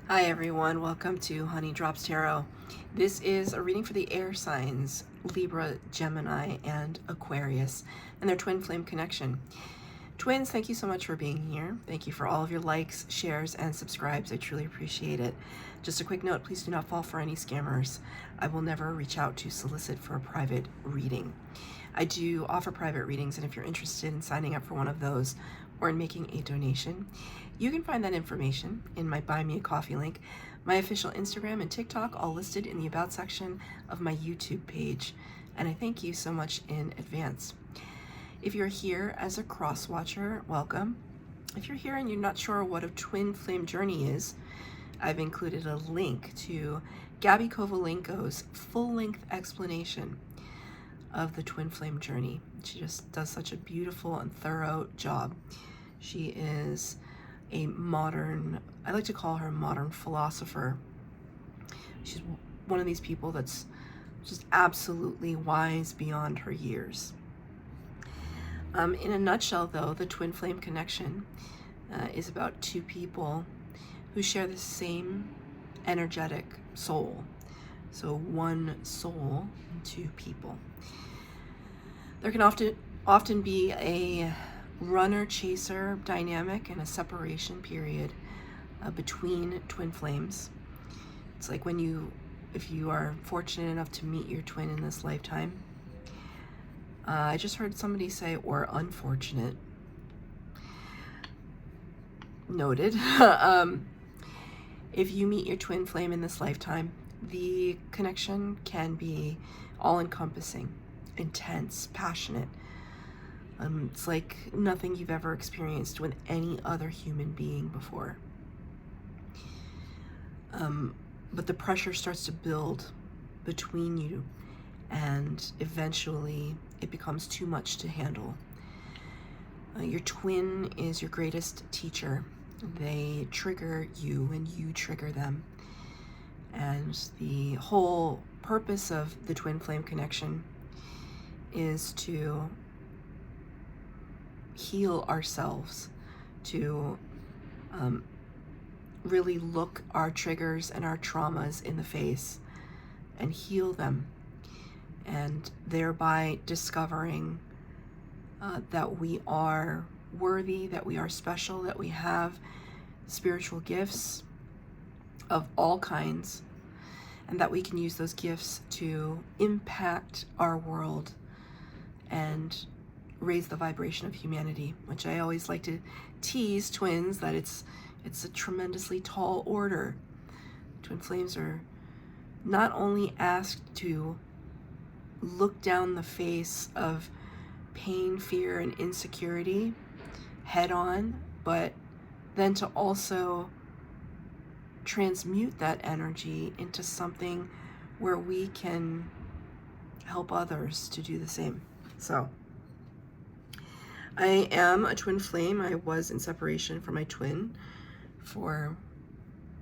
Hi everyone, welcome to Honey Drops Tarot. This is a reading for the air signs, Libra, Gemini, and Aquarius, and their twin flame connection. Twins, thank you so much for being here. Thank you for all of your likes, shares, and subscribes. I truly appreciate it. Just a quick note, please do not fall for any scammers. I will never reach out to solicit for a private reading. I do offer private readings, and if you're interested in signing up for one of those or in making a donation, you can find that information in my Buy Me a Coffee link, my official Instagram and TikTok, all listed in the About section of my YouTube page. And I thank you so much in advance. If you're here as a cross watcher, welcome. If you're here and you're not sure what a twin flame journey is, I've included a link to Gabi Kovalenko's full-length explanation of the twin flame journey. She just does such a beautiful and thorough job. She is a modern, I like to call her a modern philosopher. She's one of these people that's just absolutely wise beyond her years. In a nutshell, though, the twin flame connection is about two people who share the same energetic soul. So one soul, two people. There can often be a runner-chaser dynamic and a separation period between twin flames. It's like if you are fortunate enough to meet your twin in this lifetime. I just heard somebody say, or unfortunate. Noted. If you meet your twin flame in this lifetime, the connection can be all-encompassing, intense, passionate. It's like nothing you've ever experienced with any other human being before. But the pressure starts to build between you, and eventually it becomes too much to handle. Your twin is your greatest teacher. They trigger you and you trigger them. And the whole purpose of the twin flame connection is to heal ourselves, to really look our triggers and our traumas in the face and heal them, and thereby discovering that we are worthy, that we are special, that we have spiritual gifts of all kinds, and that we can use those gifts to impact our world and raise the vibration of humanity, which I always like to tease twins that it's a tremendously tall order. Twin flames are not only asked to look down the face of pain, fear, and insecurity head on, but then to also transmute that energy into something where we can help others to do the same. So I am a twin flame. I was in separation from my twin for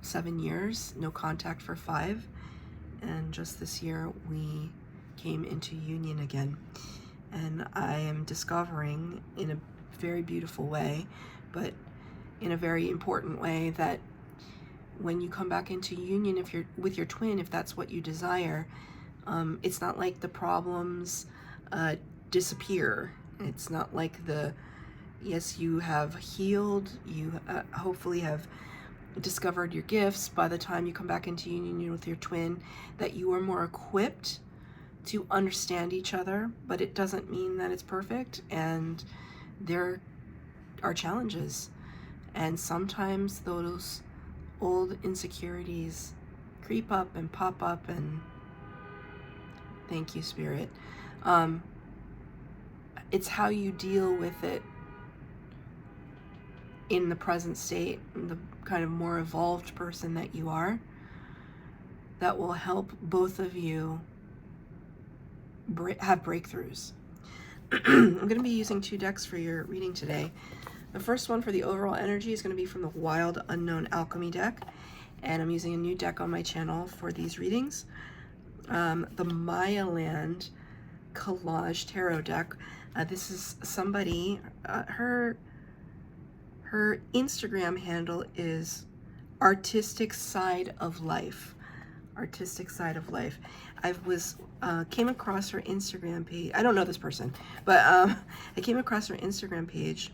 7 years, no contact for 5, and just this year we came into union again. And I am discovering in a very beautiful way, but in a very important way, that when you come back into union with your twin, if that's what you desire, it's not like the problems disappear. It's not like yes, you have healed, you hopefully have discovered your gifts by the time you come back into union with your twin, that you are more equipped to understand each other, but it doesn't mean that it's perfect, and there are challenges, and sometimes those old insecurities creep up and pop up, and thank you, Spirit. It's how you deal with it in the present state, the kind of more evolved person that you are, that will help both of you have breakthroughs. I'm going to be using 2 decks for your reading today. The first one for the overall energy is going to be from the Wild Unknown Alchemy deck, and I'm using a new deck on my channel for these readings. The Maya Land Collage Tarot deck. This is somebody, her Instagram handle is artistic side of life. Artistic side of life. Came across her Instagram page. I don't know this person, but I came across her Instagram page,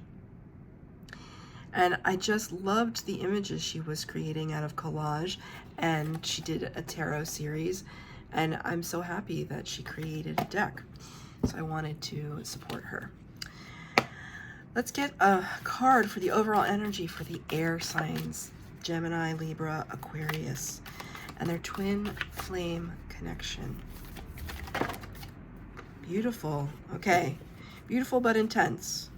and I just loved the images she was creating out of collage, and she did a tarot series, and I'm so happy that she created a deck. So I wanted to support her. Let's get a card for the overall energy for the air signs, Gemini, Libra, Aquarius, and their twin flame connection. Beautiful. Okay. Beautiful but intense.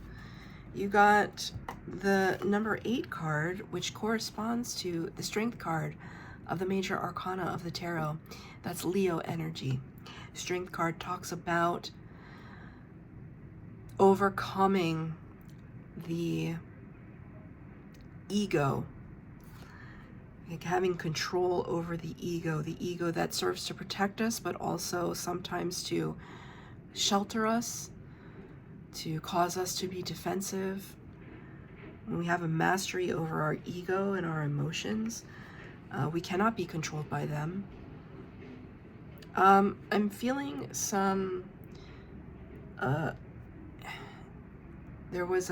You got the number 8 card, which corresponds to the strength card of the major arcana of the tarot. That's Leo energy. Strength card talks about overcoming the ego, like having control over the ego that serves to protect us, but also sometimes to shelter us, to cause us to be defensive. When we have a mastery over our ego and our emotions, we cannot be controlled by them. I'm feeling some, there's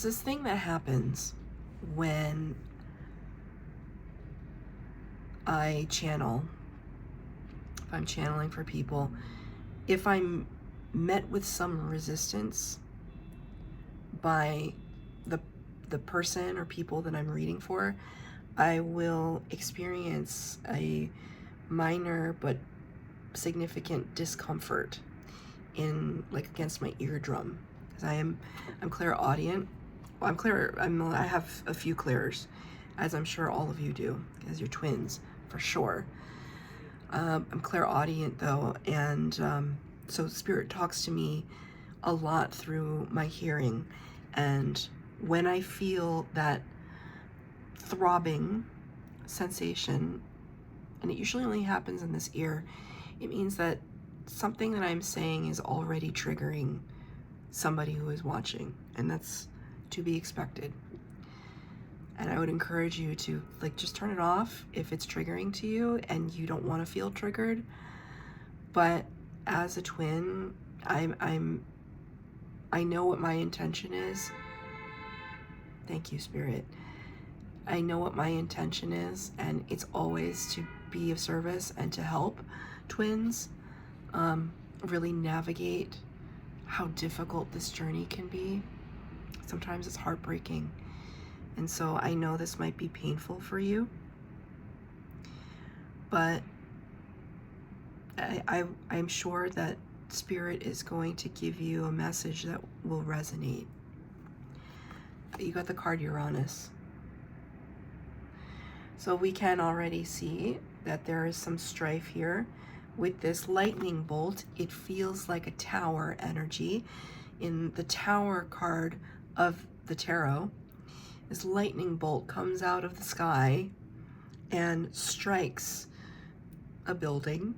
this thing that happens when I channel, if I'm channeling for people, if I'm met with some resistance by the person or people that I'm reading for, I will experience a minor but significant discomfort in, like, against my eardrum, because I'm clairaudient. Well, I have a few clairs, as I'm sure all of you do, as you're twins for sure. I'm clairaudient though, and so Spirit talks to me a lot through my hearing, and when I feel that throbbing sensation, and it usually only happens in this ear, it means that something that I'm saying is already triggering somebody who is watching, and that's to be expected. And I would encourage you to, like, just turn it off if it's triggering to you and you don't want to feel triggered. But as a twin, I know what my intention is. Thank you, Spirit. I know what my intention is, and it's always to be of service and to help twins really navigate how difficult this journey can be. Sometimes it's heartbreaking. And so I know this might be painful for you, but I'm sure that Spirit is going to give you a message that will resonate. You got the card Uranus. So we can already see that there is some strife here with this lightning bolt. It feels like a tower energy. In the Tower card of the tarot, this lightning bolt comes out of the sky and strikes a building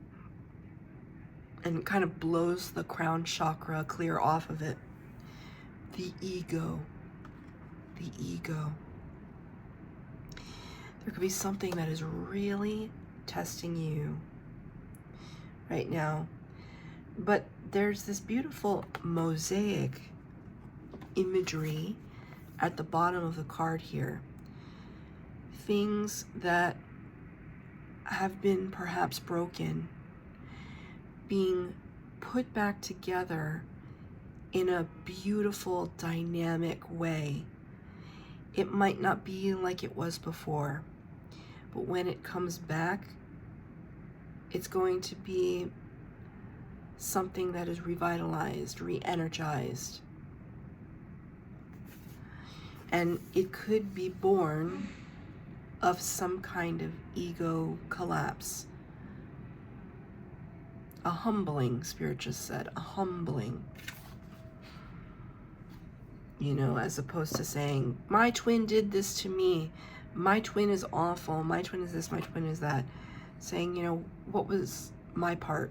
and kind of blows the crown chakra clear off of it. The ego. The ego. There could be something that is really testing you right now. But there's this beautiful mosaic imagery at the bottom of the card here. Things that have been perhaps broken being put back together in a beautiful, dynamic way. It might not be like it was before, but when it comes back, it's going to be something that is revitalized, re-energized. And it could be born of some kind of ego collapse. A humbling, Spirit just said, a humbling. You know, as opposed to saying, my twin did this to me, my twin is awful, my twin is this, my twin is that. Saying, you know, what was my part?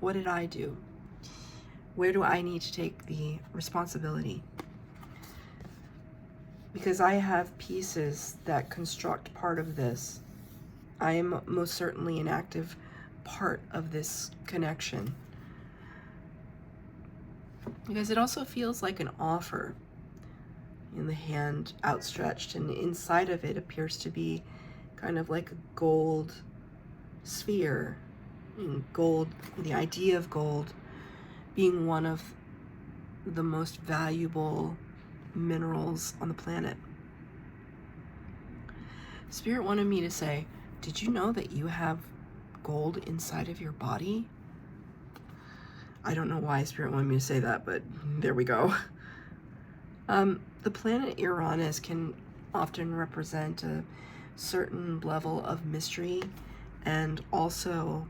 What did I do? Where do I need to take the responsibility? because I have pieces that construct part of this. I am most certainly an active part of this connection. Because it also feels like an offer in the hand outstretched, and inside of it appears to be kind of like a gold sphere. And gold, the idea of gold being one of the most valuable minerals on the planet. Spirit wanted me to say, did you know that you have gold inside of your body? I don't know why Spirit wanted me to say that, but there we go. The planet Uranus can often represent a certain level of mystery, and also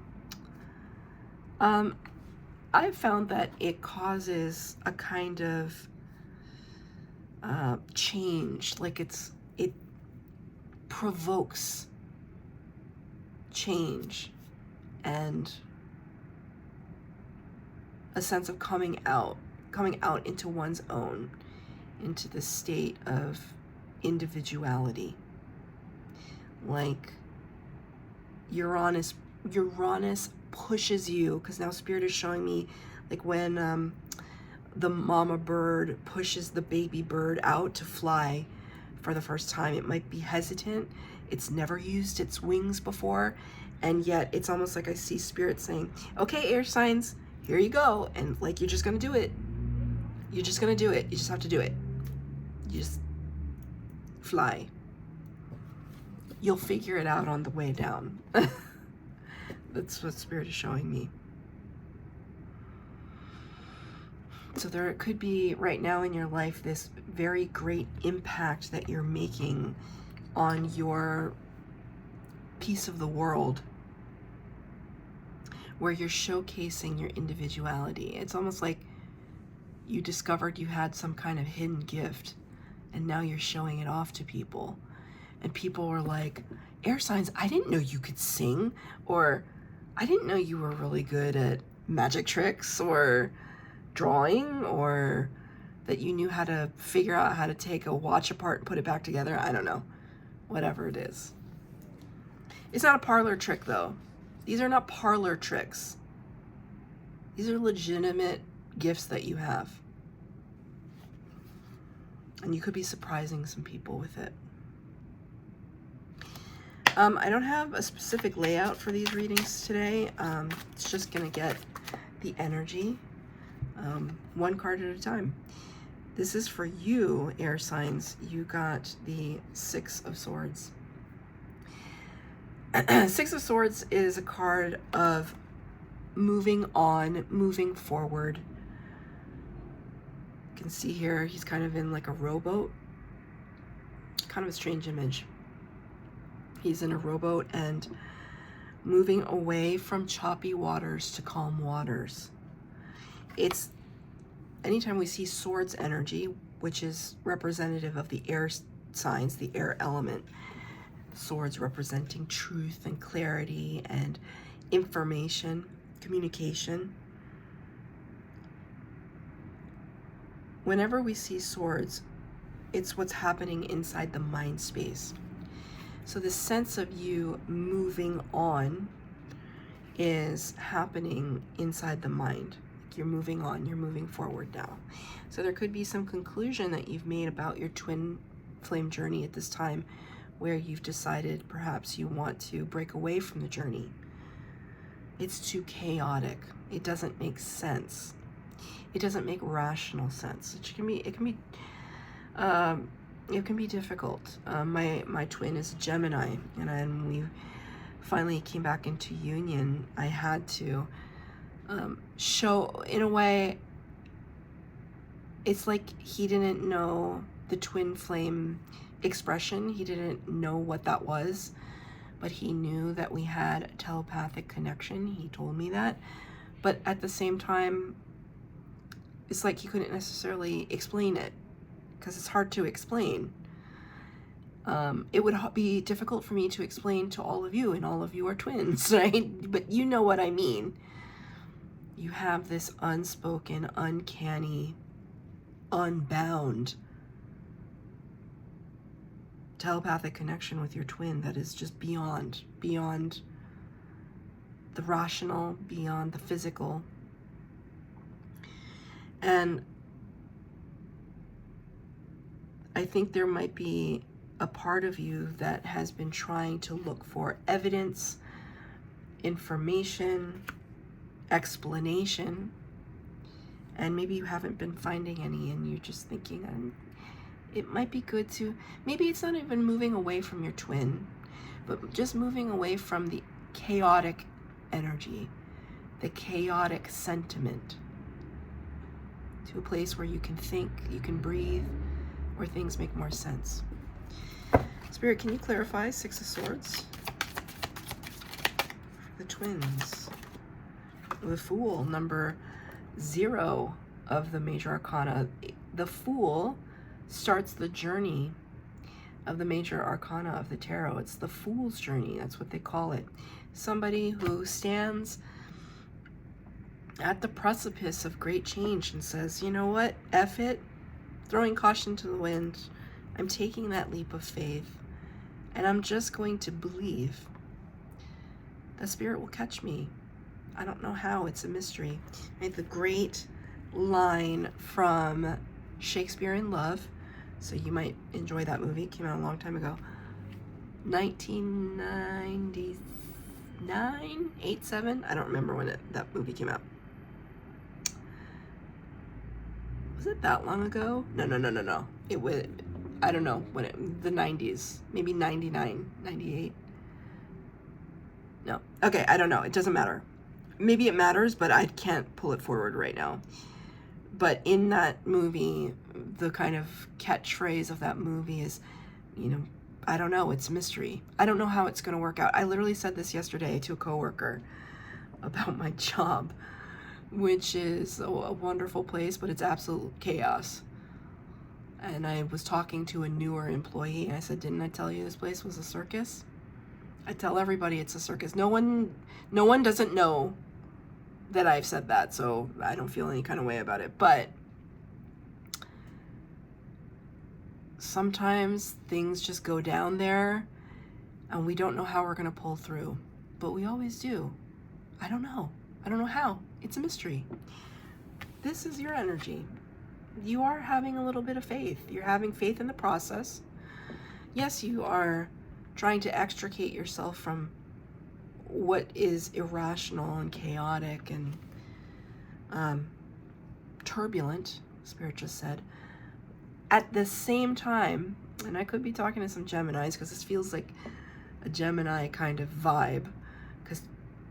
I've found that it causes a kind of change, like it provokes change and a sense of coming out into one's own, into the state of individuality. Like Uranus pushes you, because now Spirit is showing me like when the mama bird pushes the baby bird out to fly for the first time. It might be hesitant. It's never used its wings before, and yet it's almost like I see Spirit saying, okay, air signs, here you go. And like, you're just gonna do it. You're just gonna do it. You just have to do it. You just fly. You'll figure it out on the way down. That's what Spirit is showing me. So there could be right now in your life this very great impact that you're making on your piece of the world, where you're showcasing your individuality. It's almost like you discovered you had some kind of hidden gift, and now you're showing it off to people. And people were like, air signs, I didn't know you could sing, or I didn't know you were really good at magic tricks or drawing, or that you knew how to figure out how to take a watch apart and put it back together. I don't know. Whatever it is. It's not a parlor trick, though. These are not parlor tricks. These are legitimate gifts that you have. And you could be surprising some people with it. I don't have a specific layout for these readings today. It's just going to get the energy, one card at a time. This is for you, air signs. You got the Six of Swords. Six of Swords is a card of moving on, moving forward. You can see here he's kind of in like a rowboat. Kind of a strange image. He's in a rowboat and moving away from choppy waters to calm waters. It's anytime we see swords energy, which is representative of the air signs, the air element, swords representing truth and clarity and information, communication. Whenever we see swords, it's what's happening inside the mind space. So the sense of you moving on is happening inside the mind. You're moving on, you're moving forward now. So there could be some conclusion that you've made about your twin flame journey at this time, where you've decided perhaps you want to break away from the journey. It's too chaotic. It doesn't make sense. It doesn't make rational sense. It can be difficult. My twin is a Gemini, and when we finally came back into union, I had to show, in a way, it's like he didn't know the twin flame expression. He didn't know what that was, but he knew that we had a telepathic connection. He told me that, but at the same time, it's like he couldn't necessarily explain it, because it's hard to explain. It would be difficult for me to explain to all of you, and all of you are twins, right? But you know what I mean. You have this unspoken, uncanny, unbound telepathic connection with your twin that is just beyond the rational, beyond the physical. And I think there might be a part of you that has been trying to look for evidence, information, explanation, and maybe you haven't been finding any, and you're just thinking, it might be good to, maybe it's not even moving away from your twin, but just moving away from the chaotic energy, the chaotic sentiment, to a place where you can think, you can breathe, where things make more sense. Spirit, can you clarify Six of Swords for the twins? The Fool, number 0 of the major arcana. The Fool starts the journey of the major arcana of the tarot. It's the Fool's journey. That's what they call it. Somebody who stands at the precipice of great change and says, you know what, F it, throwing caution to the wind. I'm taking that leap of faith, and I'm just going to believe the Spirit will catch me. I don't know how, it's a mystery. Right? The great line from Shakespeare in Love, so you might enjoy that movie, it came out a long time ago, 1999, 87, I don't remember when that movie came out. Was it that long ago? No. It was, I don't know, the 90s, maybe 99, 98. No, okay, I don't know, it doesn't matter. Maybe it matters, but I can't pull it forward right now. But in that movie, the kind of catchphrase of that movie is, you know, I don't know, it's a mystery. I don't know how it's going to work out. I literally said this yesterday to a coworker about my job, which is a wonderful place, but it's absolute chaos. And I was talking to a newer employee, and I said, didn't I tell you this place was a circus? I tell everybody it's a circus. No one doesn't know that I've said that, so I don't feel any kind of way about it. But sometimes things just go down there, and we don't know how we're going to pull through. But we always do. I don't know how. It's a mystery. This is your energy. You are having a little bit of faith. You're having faith in the process. Yes, you are trying to extricate yourself from what is irrational and chaotic and turbulent, Spirit just said. At the same time, and I could be talking to some Geminis because this feels like a Gemini kind of vibe, because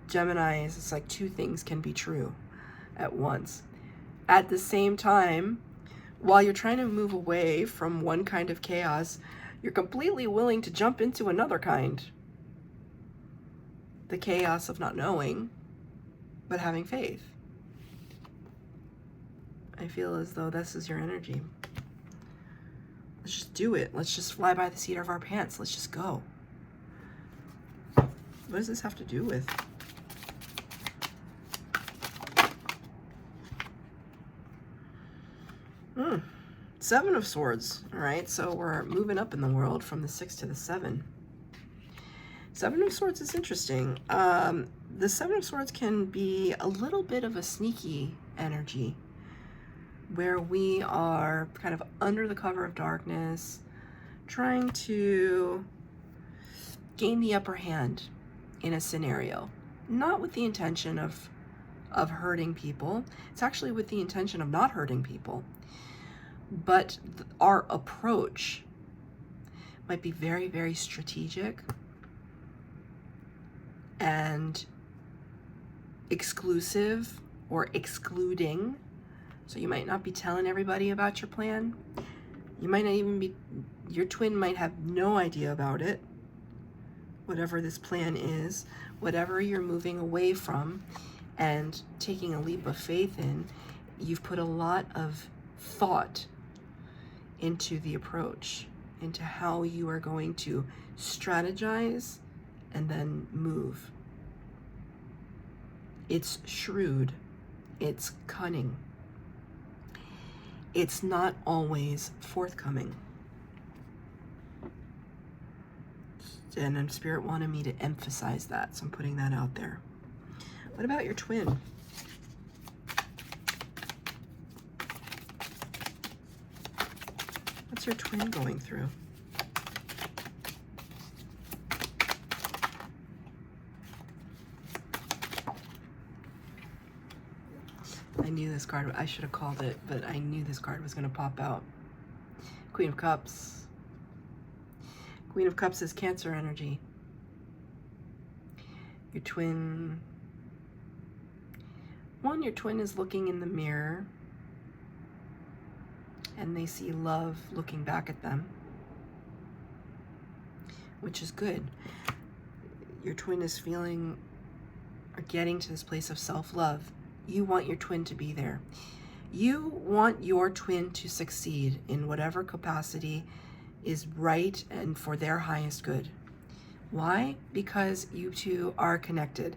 Gemini is, it's like two things can be true at once. At the same time, while you're trying to move away from one kind of chaos, you're completely willing to jump into another kind. The chaos of not knowing, but having faith. I feel as though this is your energy. Let's just do it. Let's just fly by the seat of our pants. Let's just go. What does this have to do with? Seven of Swords. All right, so we're moving up in the world from the 6 to the 7. Seven of Swords is interesting. The Seven of Swords can be a little bit of a sneaky energy, where we are kind of under the cover of darkness, trying to gain the upper hand in a scenario. Not with the intention of hurting people. It's actually with the intention of not hurting people. But our approach might be very, very strategic and exclusive or excluding. So you might not be telling everybody about your plan. You might not even be, your twin might have no idea about it. Whatever this plan is, whatever you're moving away from and taking a leap of faith in, you've put a lot of thought into the approach, into how you are going to strategize and then move. It's shrewd. It's cunning. It's not always forthcoming. And Spirit wanted me to emphasize that, so I'm putting that out there. What about your twin? What's your twin going through? I knew this card, I should have called it, but I knew this card was going to pop out. Queen of Cups. Queen of Cups is Cancer energy. Your twin, your twin is looking in the mirror and they see love looking back at them, which is good. Your twin is feeling or getting to this place of self-love. You want your twin to be there. You want your twin to succeed in whatever capacity is right and for their highest good. Why? Because you two are connected.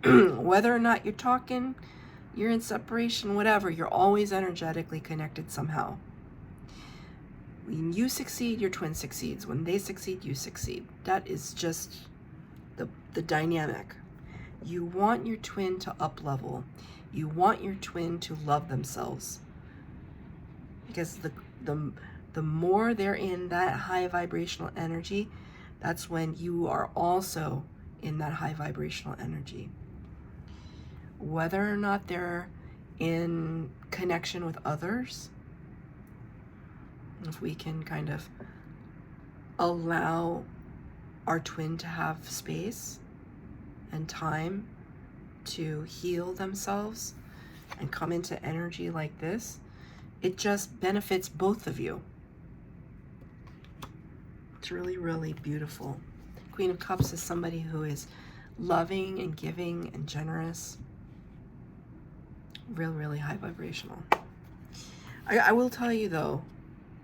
Whether or not you're talking, you're in separation, whatever, you're always energetically connected somehow. When you succeed, your twin succeeds. When they succeed, you succeed. That is just the dynamic. You want your twin to up level. You want your twin to love themselves. Because the more they're in that high vibrational energy, that's when you are also in that high vibrational energy. Whether or not they're in connection with others, if we can kind of allow our twin to have space and time to heal themselves and come into energy like this, it just benefits both of you. It's really, really beautiful. Queen of Cups is somebody who is loving and giving and generous. Really high vibrational. I will tell you though,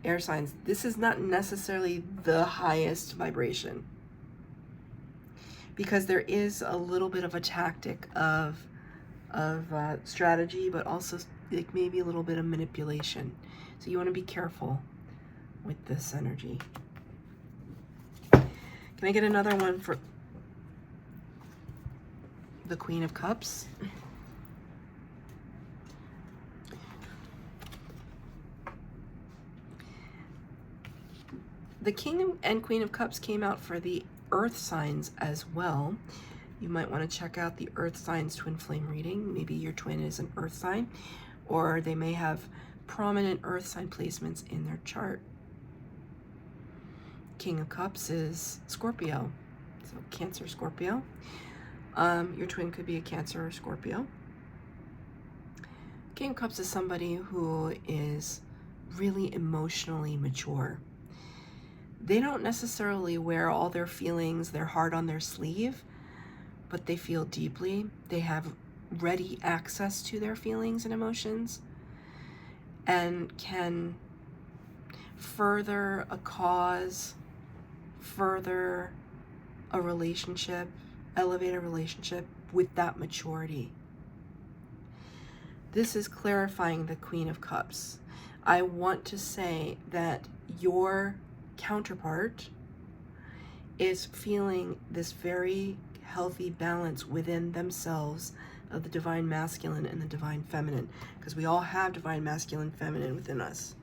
air signs, this is not necessarily the highest vibration, because there is a little bit of a tactic of strategy, but also like maybe a little bit of manipulation. So you want to be careful with this energy. Can I get another one for the Queen of Cups? The King and Queen of Cups came out for the Earth signs as well. You might want to check out the Earth signs twin flame reading. Maybe your twin is an Earth sign, or they may have prominent Earth sign placements in their chart. King of Cups is Scorpio, so Cancer, Scorpio. Your twin could be a Cancer or Scorpio. King of Cups is somebody who is really emotionally mature. They don't necessarily wear all their feelings, their heart on their sleeve, but they feel deeply. They have ready access to their feelings and emotions and can further a cause, further a relationship, elevate a relationship with that maturity. This is clarifying the Queen of Cups. I want to say that your counterpart is feeling this very healthy balance within themselves of the divine masculine and the divine feminine, because we all have divine masculine feminine within us.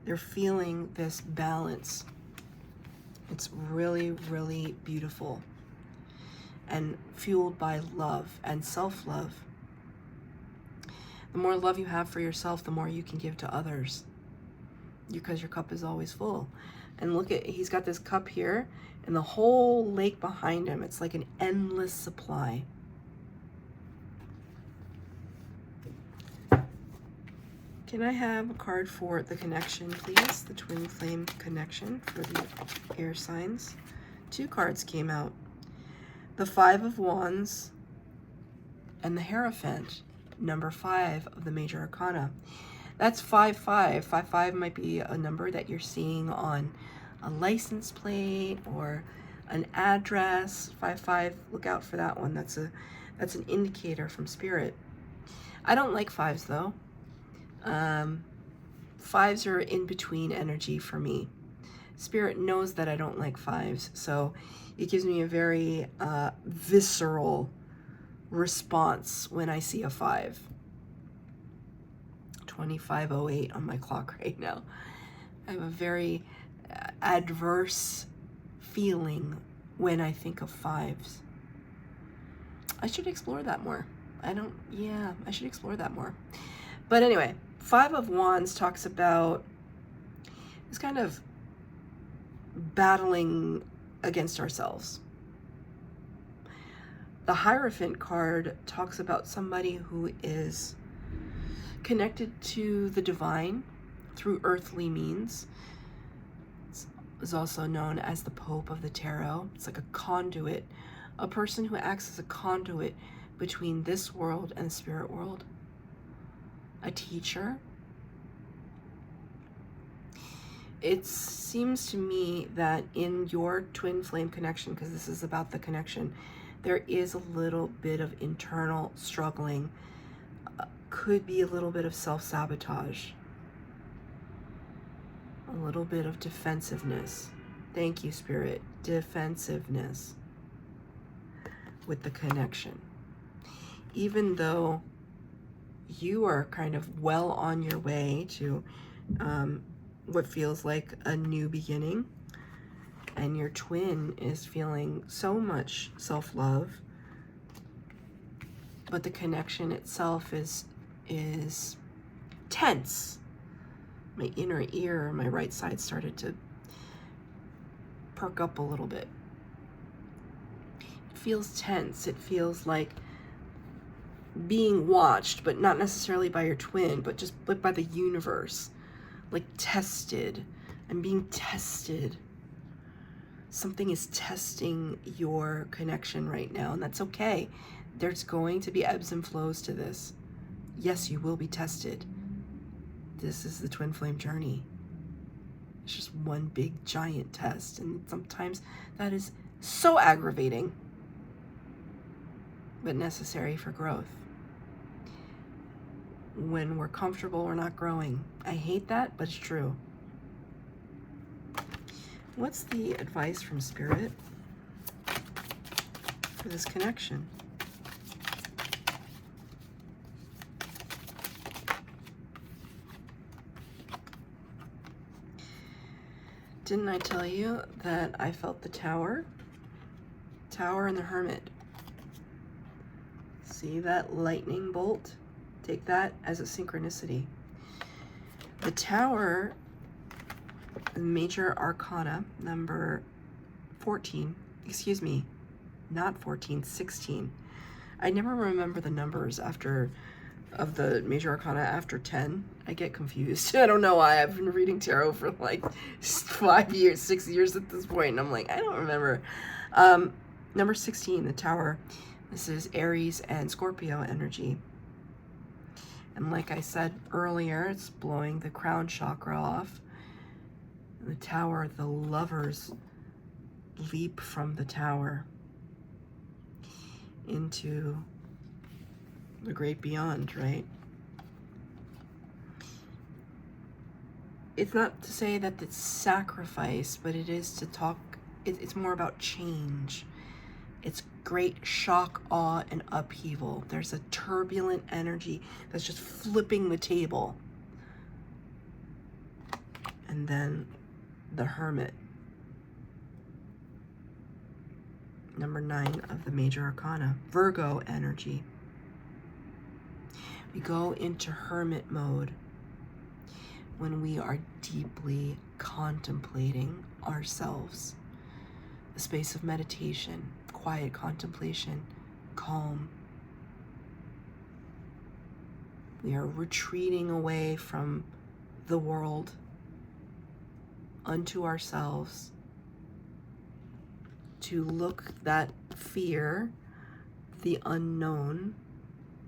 They're feeling this balance. It's really, really beautiful and fueled by love and self-love. The more love you have for yourself, the more you can give to others, because your cup is always full. And look at, he's got this cup here and the whole lake behind him. It's like an endless supply. Can I have a card for the connection, please? The twin flame connection for the air signs. 2 cards came out. The 5 of Wands and the Hierophant, number 5 of the major arcana. That's 5-5. 5-5 might be a number that you're seeing on a license plate or an address. 5-5, look out for that one. That's an indicator from Spirit. I don't like 5s though. 5s are in between energy for me. Spirit knows that I don't like 5s, so it gives me a very visceral response when I see a 5. 25:08 on my clock right now. I have a very adverse feeling when I think of 5s. I should explore that more. I should explore that more. But anyway, 5 of Wands talks about this kind of battling against ourselves. The Hierophant card talks about somebody who is connected to the divine through earthly means. It's also known as the Pope of the Tarot. It's like a conduit, a person who acts as a conduit between this world and the spirit world. A teacher. It seems to me that in your twin flame connection, because this is about the connection, there is a little bit of internal struggling. Could be a little bit of self-sabotage. A little bit of defensiveness. Thank you, Spirit. Defensiveness with the connection. Even though you are kind of well on your way to what feels like a new beginning, and your twin is feeling so much self-love, but the connection itself is tense. My inner ear, my right side started to perk up a little bit. It feels tense. It feels like being watched, but not necessarily by your twin, but by the universe. Like tested. I'm being tested. Something is testing your connection right now, and that's okay. There's going to be ebbs and flows to this. Yes, you will be tested. This is the twin flame journey. It's just one big giant test, and sometimes that is so aggravating, but necessary for growth. When we're comfortable, we're not growing. I hate that, but it's true. What's the advice from Spirit for this connection? Didn't I tell you that I felt the Tower? Tower and the Hermit. See that lightning bolt? Take that as a synchronicity. The Tower, major arcana, number 14. Excuse me, not 14, 16. I never remember the numbers of the major arcana after 10. I get confused. I don't know why. I've been reading tarot for like 5 years, 6 years at this point, and I'm like, I don't remember. Number 16, the Tower. This is Aries and Scorpio energy. And like I said earlier, it's blowing the crown chakra off. The Tower, the lovers leap from the Tower into the great beyond, right? It's not to say that it's sacrifice, but it is to talk, it's more about change. It's great shock, awe, and upheaval. There's a turbulent energy that's just flipping the table. And then the Hermit. Number 9 of the major arcana. Virgo energy. We go into hermit mode when we are deeply contemplating ourselves. A space of meditation, quiet contemplation, calm. We are retreating away from the world unto ourselves to look that fear, the unknown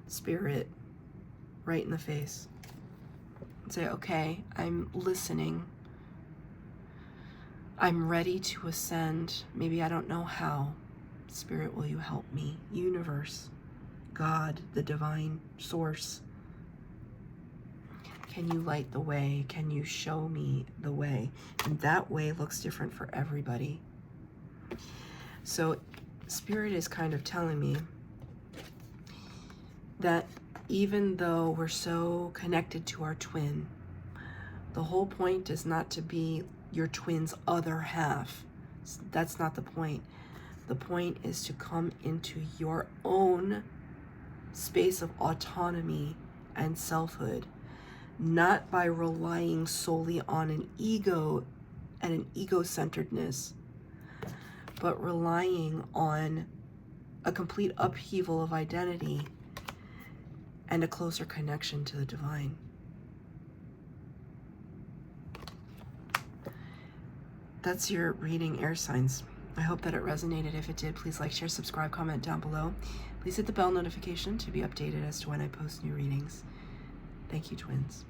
spirit, right in the face and say, okay, I'm listening. I'm ready to ascend. Maybe I don't know how. Spirit, will you help me? Universe, God, the divine source. Can you light the way? Can you show me the way? And that way looks different for everybody. So Spirit is kind of telling me that even though we're so connected to our twin, the whole point is not to be your twin's other half. That's not the point. The point is to come into your own space of autonomy and selfhood, not by relying solely on an ego and an ego-centeredness, but relying on a complete upheaval of identity and a closer connection to the divine. That's your reading, air signs. I hope that it resonated. If it did, please like, share, subscribe, comment down below. Please hit the bell notification to be updated as to when I post new readings. Thank you, twins.